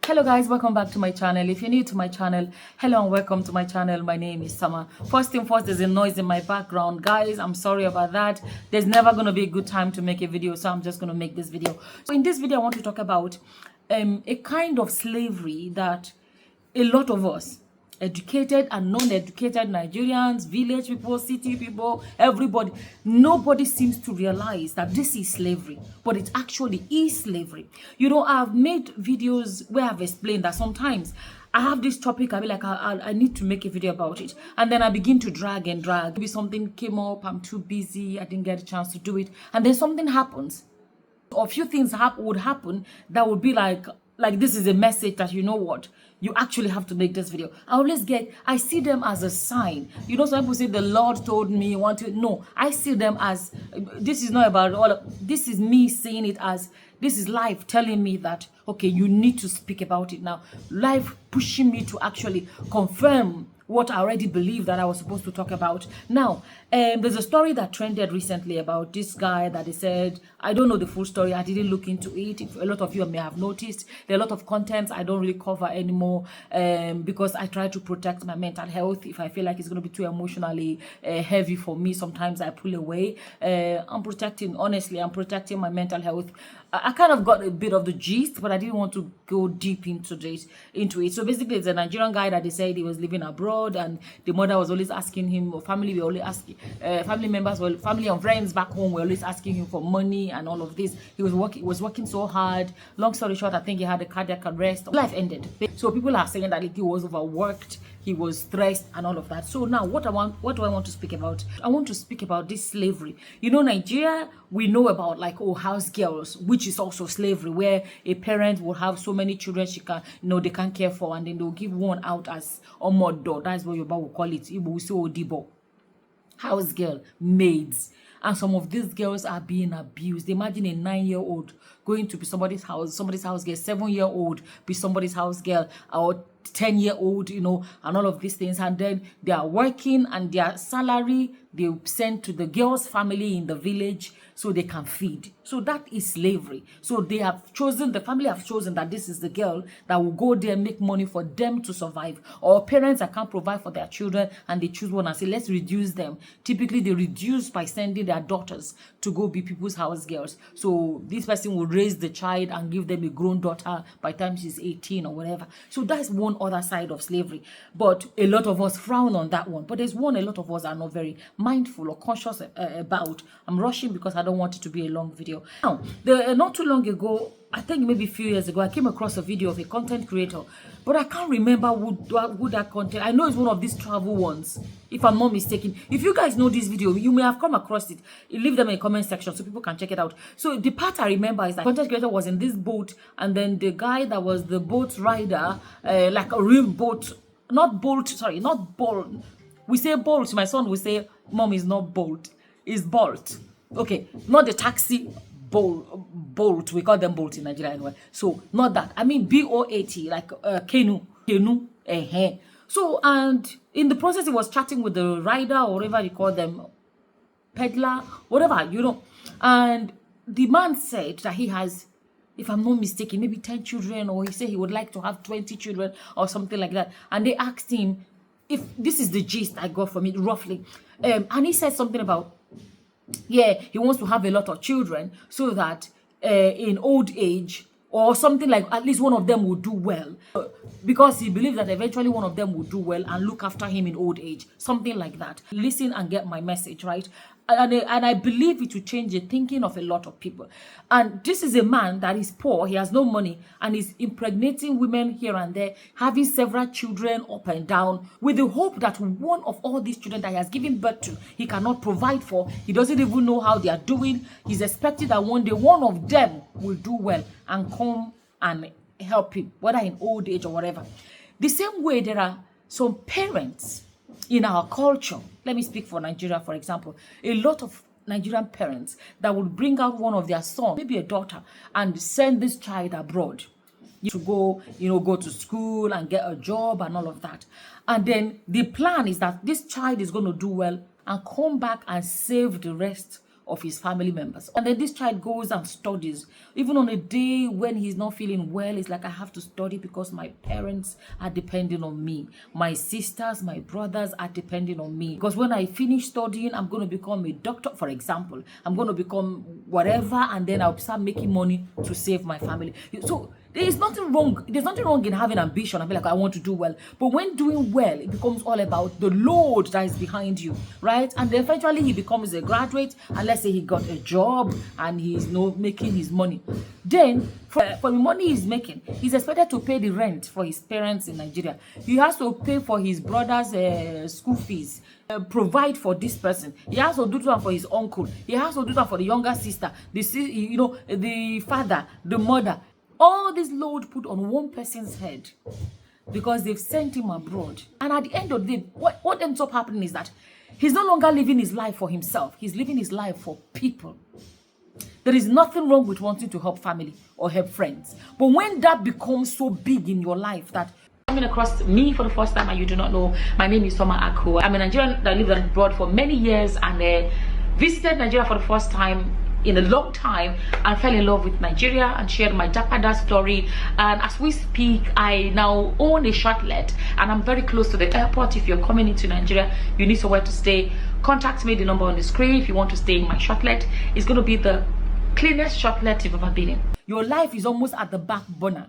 Hello guys, welcome back to my channel. If you're new to my channel, hello and welcome to my channel. My name is Summer. First thing first, there's a noise in my background. Guys, I'm sorry about that. There's never going to be a good time to make a video, so I'm just going to make this video. So in this video, I want to talk about a kind of slavery that a lot of us, educated and non-educated Nigerians, village people, city people, everybody, nobody seems to realize that this is slavery, but it actually is slavery. You know, I've made videos where I've explained that sometimes I have this topic, I'll be like, I need to make a video about it. And then I begin to drag. Maybe something came up, I'm too busy, I didn't get a chance to do it. And then something happens. Or a few things would happen that would be like this is a message that, you know what, you actually have to make this video. I see them as a sign. You know, some people say the Lord told me, no, I see them as, this is not about this is me seeing it as, this is life telling me that, okay, you need to speak about it now. Life pushing me to actually confirm what I already believed that I was supposed to talk about. Now, there's a story that trended recently about this guy that they said, I don't know the full story, I didn't look into it. A lot of you may have noticed, there are a lot of contents I don't really cover anymore because I try to protect my mental health. If I feel like it's going to be too emotionally heavy for me, sometimes I pull away. I'm protecting my mental health. I kind of got a bit of the gist, but I didn't want to go deep into it. So basically, it's a Nigerian guy that they said he was living abroad, and the mother was always asking him, or family were always asking, family and friends back home were always asking him for money and all of this. He was working so hard. Long story short, I think he had a cardiac arrest. Life ended. So people are saying that he was overworked, he was stressed and all of that. So now what do I want to speak about? I want to speak about this slavery. You know, Nigeria, we know about house girls, which is also slavery, where a parent will have so many children they can't care for, and then they'll give one out as omodo. That's what Yoruba will call it. Igbo will say odibo. House girl, maids. And some of these girls are being abused. Imagine a 9-year-old going to be somebody's house girl, 7-year-old be somebody's house girl, or 10-year-old, and all of these things. And then they are working, and their salary they send to the girl's family in the village so they can feed. So that is slavery. So the family have chosen that this is the girl that will go there and make money for them to survive. Or parents that can't provide for their children, and they choose one and say, let's reduce them. Typically, they reduce by sending their daughters to go be people's house girls. So this person will raise the child and give them a grown daughter by the time she's 18 or whatever. So that's one other side of slavery. But a lot of us frown on that one. But there's one a lot of us are not very mindful or conscious about. I'm rushing because I don't want it to be a long video. Now, not too long ago, I think maybe a few years ago, I came across a video of a content creator, but I can't remember who that content. I know it's one of these travel ones, if I'm not mistaken. If you guys know this video, you may have come across it. Leave them in the comment section so people can check it out. So the part I remember is that content creator was in this boat, and then the guy that was the boat rider, like a real boat, not bolt. We say bolt. My son will say, Mom, is not bolt, it's bolt. Okay, not the taxi bolt. We call them bolt in Nigeria anyway. So not that. I mean BOAT, like canoe. So, and in the process, he was chatting with the rider, or whatever you call them, peddler, whatever, And the man said that he has, if I'm not mistaken, maybe 10 children, or he said he would like to have 20 children or something like that. And they asked him, if this is the gist I got from it roughly, and he said something about, he wants to have a lot of children so that in old age or something, like at least one of them will do well, because he believes that eventually one of them will do well and look after him in old age, something like that. Listen and get my message, right? And I believe it will change the thinking of a lot of people. And this is a man that is poor, he has no money, and is impregnating women here and there, having several children up and down, with the hope that one of all these children that he has given birth to, he cannot provide for. He doesn't even know how they are doing. He's expecting that one day one of them will do well and come and help him, whether in old age or whatever. The same way, there are some parents in our culture. Let me speak for Nigeria, for example. A lot of Nigerian parents that would bring out one of their sons, maybe a daughter, and send this child abroad to go, go to school and get a job and all of that. And then the plan is that this child is going to do well and come back and save the rest of his family members. And then this child goes and studies. Even on a day when he's not feeling well, it's like, I have to study because my parents are depending on me. My sisters, my brothers are depending on me. Because when I finish studying, I'm going to become a doctor, for example. I'm going to become whatever, and then I'll start making money to save my family. So there's nothing wrong. There's nothing wrong in having ambition and be like, I want to do well. But when doing well, it becomes all about the load that is behind you, right? And then eventually he becomes a graduate, and let's say he got a job and he's making his money. Then for the money he's making, he's expected to pay the rent for his parents in Nigeria. He has to pay for his brother's school fees, provide for this person. He has to do that for his uncle. He has to do that for the younger sister, the father, the mother. All this load put on one person's head because they've sent him abroad. And at the end of the day, what ends up happening is that he's no longer living his life for himself. He's living his life for people. There is nothing wrong with wanting to help family or help friends. But when that becomes so big in your life that coming across me for the first time and you do not know, my name is Soma Ako. I'm a Nigerian that lived abroad for many years and visited Nigeria for the first time in a long time and fell in love with Nigeria and shared my Jakarta story. And as we speak, I now own a shortlet and I'm very close to the airport. If you're coming into Nigeria, you need somewhere to stay, contact me, the number on the screen. If you want to stay in my shortlet, it's going to be the cleanest shortlet you've ever been in. Your life is almost at the back burner,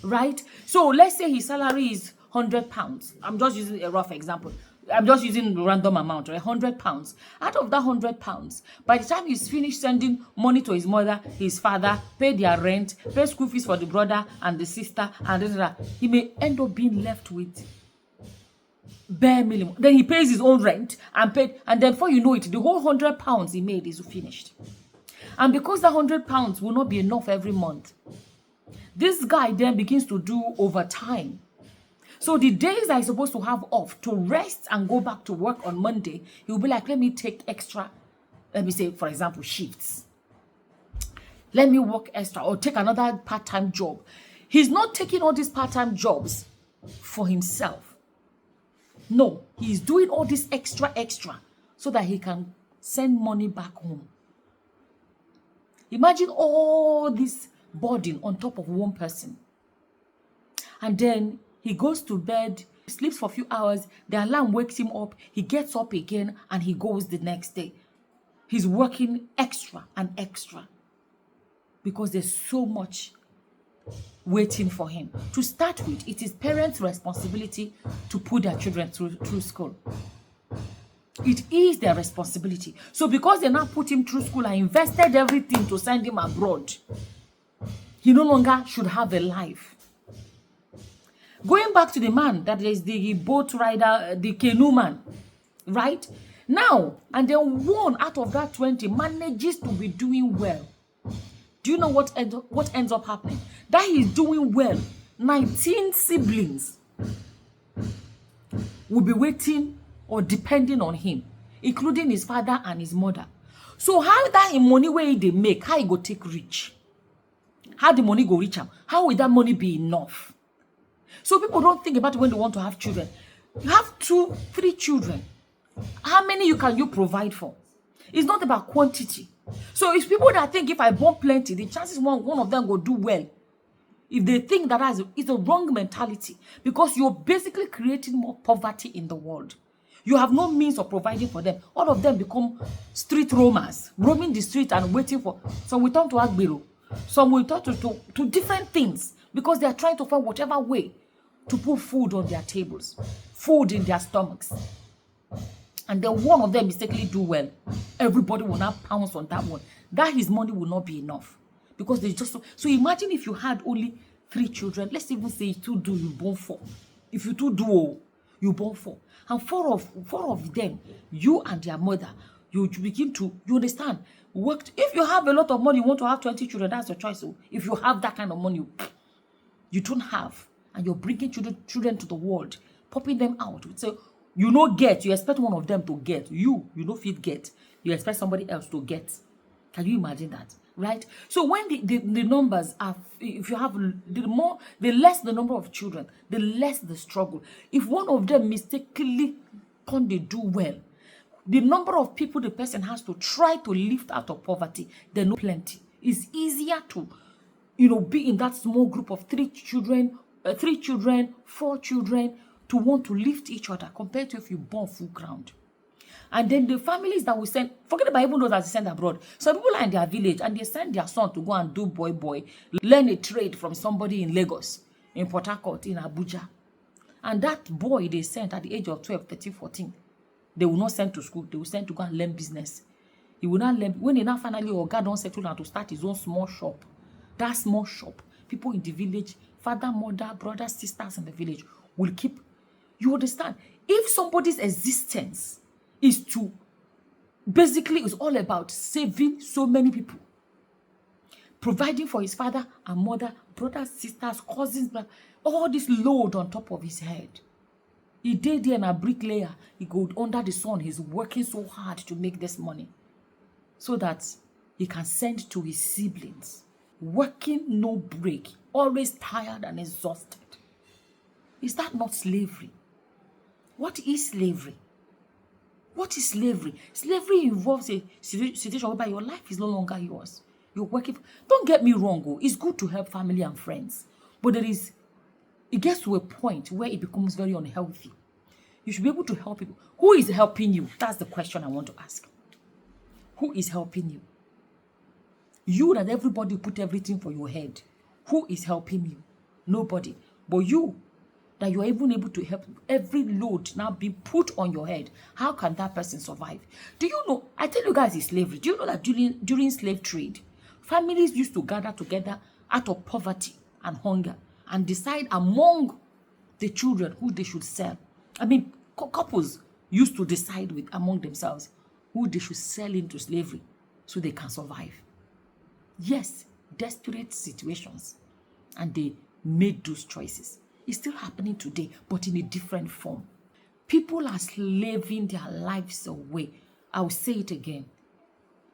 right? So let's say his salary is £100. I'm just using a rough example. I'm just using a random amount, right? £100. Out of that £100, by the time he's finished sending money to his mother, his father, pay their rent, pay school fees for the brother and the sister, and he may end up being left with bare minimum. Then he pays his own rent and then before you know it, the whole £100 he made is finished. And because that £100 will not be enough every month, this guy then begins to do overtime. So the days that he's supposed to have off to rest and go back to work on Monday, he'll be like, let me take extra, let me say, for example, shifts. Let me work extra or take another part-time job. He's not taking all these part-time jobs for himself. No, he's doing all this extra so that he can send money back home. Imagine all this burden on top of one person. And then he goes to bed, sleeps for a few hours, the alarm wakes him up, he gets up again, and he goes the next day. He's working extra and extra because there's so much waiting for him. To start with, it is parents' responsibility to put their children through school. It is their responsibility. So because they now put him through school and invested everything to send him abroad, he no longer should have a life. Going back to the man that is the boat rider, the canoe man, right? Now, and then one out of that 20 manages to be doing well. Do you know what ends up happening? That he's doing well. 19 siblings will be waiting or depending on him, including his father and his mother. So how that money where they make, how he go take rich? How the money go reach him? How will that money be enough? So people don't think about it when they want to have children. You have 2, 3 children. How many can you provide for? It's not about quantity. So it's people that think if I born plenty, the chances one of them will do well. If they think that it's a wrong mentality, because you're basically creating more poverty in the world. You have no means of providing for them. All of them become street roamers, roaming the street and waiting for. Some will turn to Agbero. Some will turn to different things because they are trying to find whatever way to put food on their tables, food in their stomachs. And then one of them mistakenly do well. Everybody will now pounce on that one. That his money will not be enough. Because they just... So imagine if you had only 3 children. Let's even say 2 do, you born 4. If you 2 do, you born 4. And 4 of them, you and their mother, you begin to... You understand? Work. If you have a lot of money, you want to have 20 children, that's your choice. So if you have that kind of money, you don't have. And you're bringing children to the world, popping them out. So you expect one of them to get. You don't fit get. You expect somebody else to get. Can you imagine that? Right? So when the numbers are, if you have the less the number of children, the less the struggle. If one of them mistakenly can't they do well, The number of people the person has to try to lift out of poverty, they know plenty. It's easier to, be in that small group of 3 children, 4 children, to want to lift each other compared to if you born full ground. And then the families that we send, forget about even those that they send abroad. Some people are in their village and they send their son to go and do boy, learn a trade from somebody in Lagos, in Port Harcourt, in Abuja. And that boy they sent at the age of 12, 13, 14, they will not send to school. They will send to go and learn business. He will not learn. When he now finally, God don't settle down to start his own small shop. That small shop, people in the village, father, mother, brothers, sisters in the village will keep. You understand? If somebody's existence is to, basically, it's all about saving so many people, providing for his father and mother, brothers, sisters, cousins, all this load on top of his head. He did there and a bricklayer. He go under the sun. He's working so hard to make this money so that he can send to his siblings. Working no break, always tired and exhausted. Is that not slavery? What is slavery? What is slavery? Slavery involves a situation whereby your life is no longer yours. You're working. Don't get me wrong. It's good to help family and friends. But it gets to a point where it becomes very unhealthy. You should be able to help people. Who is helping you? That's the question I want to ask. Who is helping you? You that everybody put everything for your head. Who is helping you? Nobody. But you, that you're even able to help, every load now be put on your head. How can that person survive? Do you know, I tell you guys, it's slavery. Do you know that during slave trade, families used to gather together out of poverty and hunger and decide among the children who they should sell. I mean, couples used to decide among themselves who they should sell into slavery so they can survive. Yes, desperate situations. And they made those choices. It's still happening today, but in a different form. People are slaving their lives away. I'll say it again.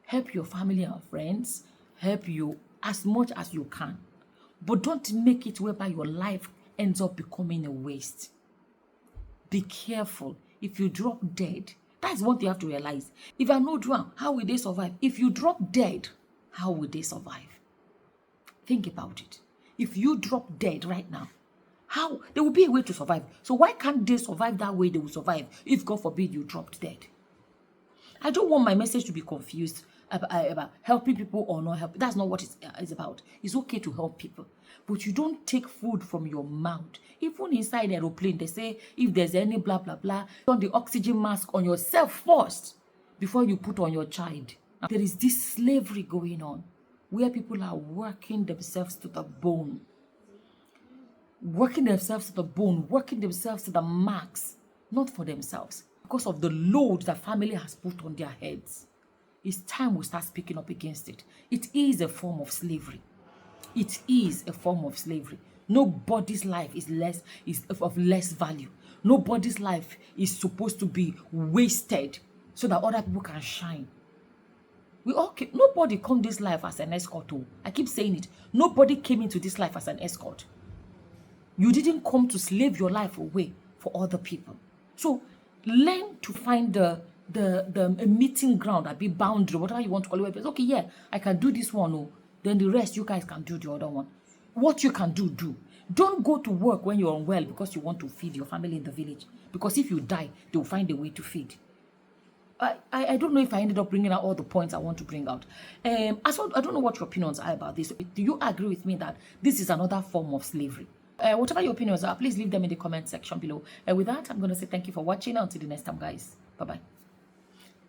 Help your family and friends. Help you as much as you can. But don't make it whereby your life ends up becoming a waste. Be careful. If you drop dead, that's one thing you have to realize. If I know drown, how will they survive? If you drop dead, how will they survive? Think about it. If you drop dead right now, how? There will be a way to survive. So why can't they survive that way they will survive if, God forbid, you dropped dead? I don't want my message to be confused about helping people or not helping. That's not what it's about. It's okay to help people. But you don't take food from your mouth. Even inside the aeroplane, they say if there's any blah, blah, blah, put on the oxygen mask on yourself first before you put on your child. There is this slavery going on where people are working themselves to the bone. Working themselves to the bone, working themselves to the max, not for themselves, because of the load that family has put on their heads. It's time we start speaking up against it. It is a form of slavery. It is a form of slavery. Nobody's life is of less value. Nobody's life is supposed to be wasted so that other people can shine. Nobody come this life as an escort. I keep saying it. Nobody came into this life as an escort. You didn't come to slave your life away for other people. So learn to find a meeting ground, a big boundary, whatever you want to call it. Okay, yeah, I can do this one. Then the rest you guys can do the other one. What you can do. Don't go to work when you're unwell because you want to feed your family in the village. Because if you die, they will find a way to feed. I don't know if I ended up bringing out all the points I want to bring out. I don't know what your opinions are about this. Do you agree with me that this is another form of slavery? Whatever your opinions are, please leave them in the comment section below. With that, I'm going to say thank you for watching. Until the next time, guys. Bye-bye.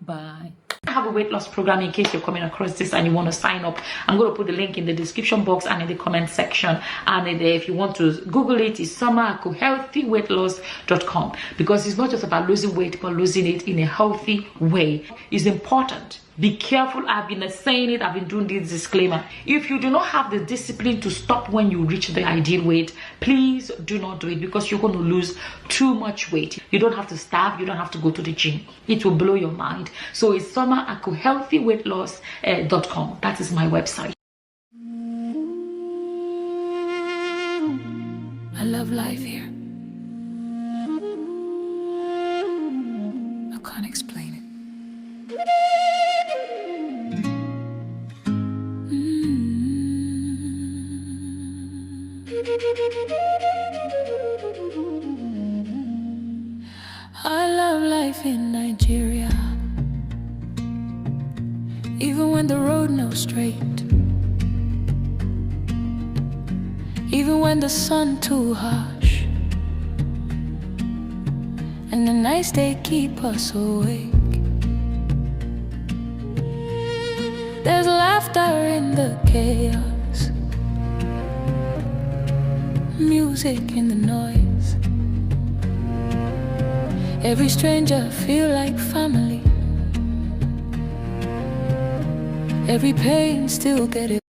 Bye. I have a weight loss program in case you're coming across this and you want to sign up. I'm going to put the link in the description box and in the comment section. And if you want to Google it, it's summerhealthyweightloss.com, because it's not just about losing weight, but losing it in a healthy way. It's important. Be careful. I've been saying it. I've been doing this disclaimer. If you do not have the discipline to stop when you reach the ideal weight, please do not do it, because you're going to lose too much weight. You don't have to starve. You don't have to go to the gym. It will blow your mind. So it's summerhealthyweightloss.com. That is my website. I love life here. I can't explain it. I love life in Nigeria, even when the road no straight, even when the sun too harsh, and the nights they keep us awake. There's laughter in the chaos, music in the noise. Every stranger feel like family. Every pain still get it.